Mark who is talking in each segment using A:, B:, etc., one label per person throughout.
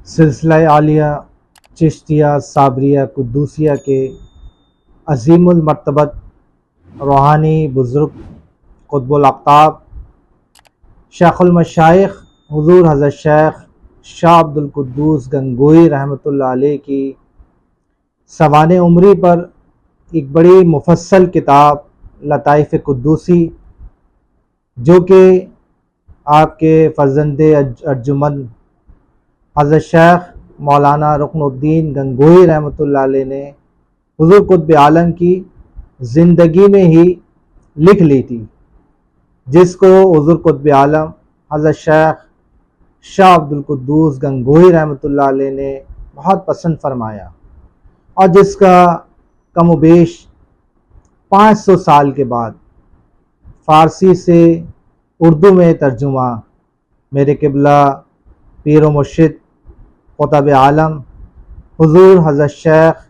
A: سلسلہ عالیہ چشتیہ صابریہ قدوسیہ کے عظیم المرتبت روحانی بزرگ قطب الاقطاب شیخ المشائخ حضور حضرت شیخ شاہ عبد القدوس گنگوئی رحمۃ اللہ علیہ کی سوانح عمری پر ایک بڑی مفصل کتاب لطائف قدوسی، جو کہ آپ کے فرزند ارجمند حضرت شیخ مولانا رکن الدین گنگوئی رحمۃ اللہ علیہ نے حضور قطب عالم کی زندگی میں ہی لکھ لی تھی، جس کو حضور قطب عالم حضرت شیخ شاہ عبد القدوس گنگوئی رحمۃ اللہ علیہ نے بہت پسند فرمایا، اور جس کا کم و بیش 500 سال کے بعد فارسی سے اردو میں ترجمہ میرے قبلہ پیر و مرشد قطب عالم حضور حضرت شیخ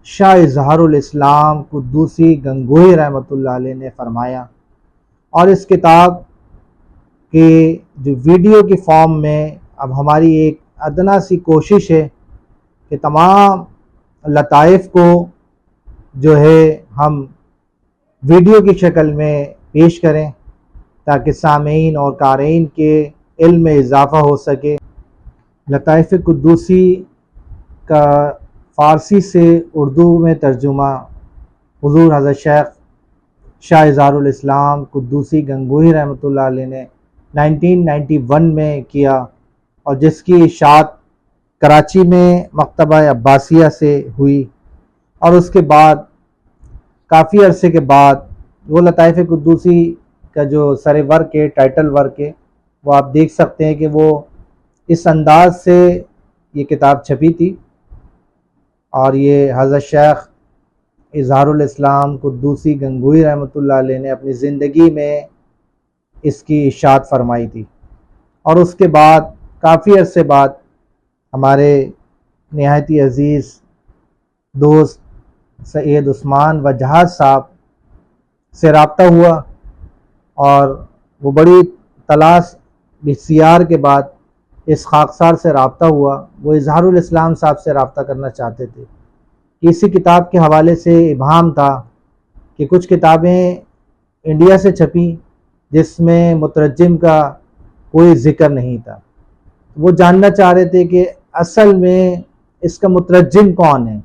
A: شاہ اظہار الاسلام قدوسی گنگوئی رحمۃ اللہ علیہ نے فرمایا، اور اس کتاب کے جو ویڈیو کی فارم میں اب ہماری ایک ادنا سی کوشش ہے کہ تمام لطائف کو جو ہے ہم ویڈیو کی شکل میں پیش کریں، تاکہ سامعین اور قارئین کے علم میں اضافہ ہو سکے۔ لطائف قدوسی کا فارسی سے اردو میں ترجمہ حضور حضرت شیخ شاہ اظہار الاسلام قدوسی گنگوئی رحمۃ اللہ علیہ نے 1991 میں کیا، اور جس کی اشاعت کراچی میں مکتبہ عباسیہ سے ہوئی، اور اس کے بعد کافی عرصے کے بعد وہ لطائف قدوسی کا جو سر ورک ہے، ٹائٹل ورک ہے، وہ آپ دیکھ سکتے ہیں کہ وہ اس انداز سے یہ کتاب چھپی تھی، اور یہ حضرت شیخ اظہار الاسلام قدوسی گنگوئی رحمۃ اللہ علیہ نے اپنی زندگی میں اس کی اشاعت فرمائی تھی۔ اور اس کے بعد کافی عرصے بعد ہمارے نہایت عزیز دوست سید عثمان وجاہت صاحب سے رابطہ ہوا، اور وہ بڑی تلاش بسیار کے بعد اس خاکسار سے رابطہ ہوا۔ وہ اظہار الاسلام صاحب سے رابطہ کرنا چاہتے تھے، اسی کتاب کے حوالے سے ابہام تھا کہ کچھ کتابیں انڈیا سے چھپیں جس میں مترجم کا کوئی ذکر نہیں تھا۔ وہ جاننا چاہ رہے تھے کہ اصل میں اس کا مترجم کون ہے،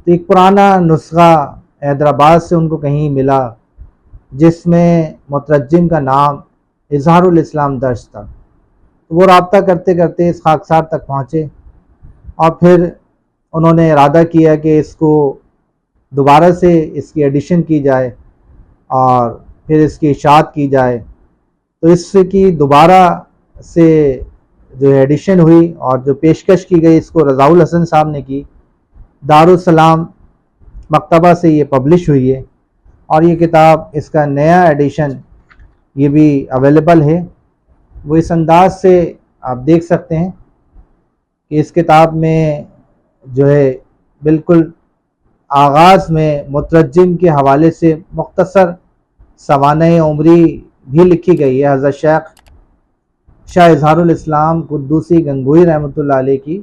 A: تو ایک پرانا نسخہ حیدرآباد سے ان کو کہیں ملا جس میں مترجم کا نام اظہار الاسلام درج تھا۔ وہ رابطہ کرتے کرتے اس خاکسار تک پہنچے، اور پھر انہوں نے ارادہ کیا کہ اس کو دوبارہ سے اس کی ایڈیشن کی جائے اور پھر اس کی اشاعت کی جائے۔ تو اس کی دوبارہ سے جو ایڈیشن ہوئی، اور جو پیشکش کی گئی اس کو رضا الحسن صاحب نے کی، دارالسلام مکتبہ سے یہ پبلش ہوئی ہے، اور یہ کتاب اس کا نیا ایڈیشن یہ بھی اویلیبل ہے۔ وہ اس انداز سے آپ دیکھ سکتے ہیں کہ اس کتاب میں جو ہے بالکل آغاز میں مترجم کے حوالے سے مختصر سوانح عمری بھی لکھی گئی ہے۔ حضرت شیخ شاہ اظہار الاسلام قدوسی گنگوئی رحمۃ اللہ علیہ کی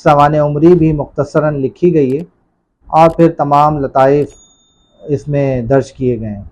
A: سوانح عمری بھی مختصراً لکھی گئی ہے، اور پھر تمام لطائف اس میں درج کیے گئے ہیں۔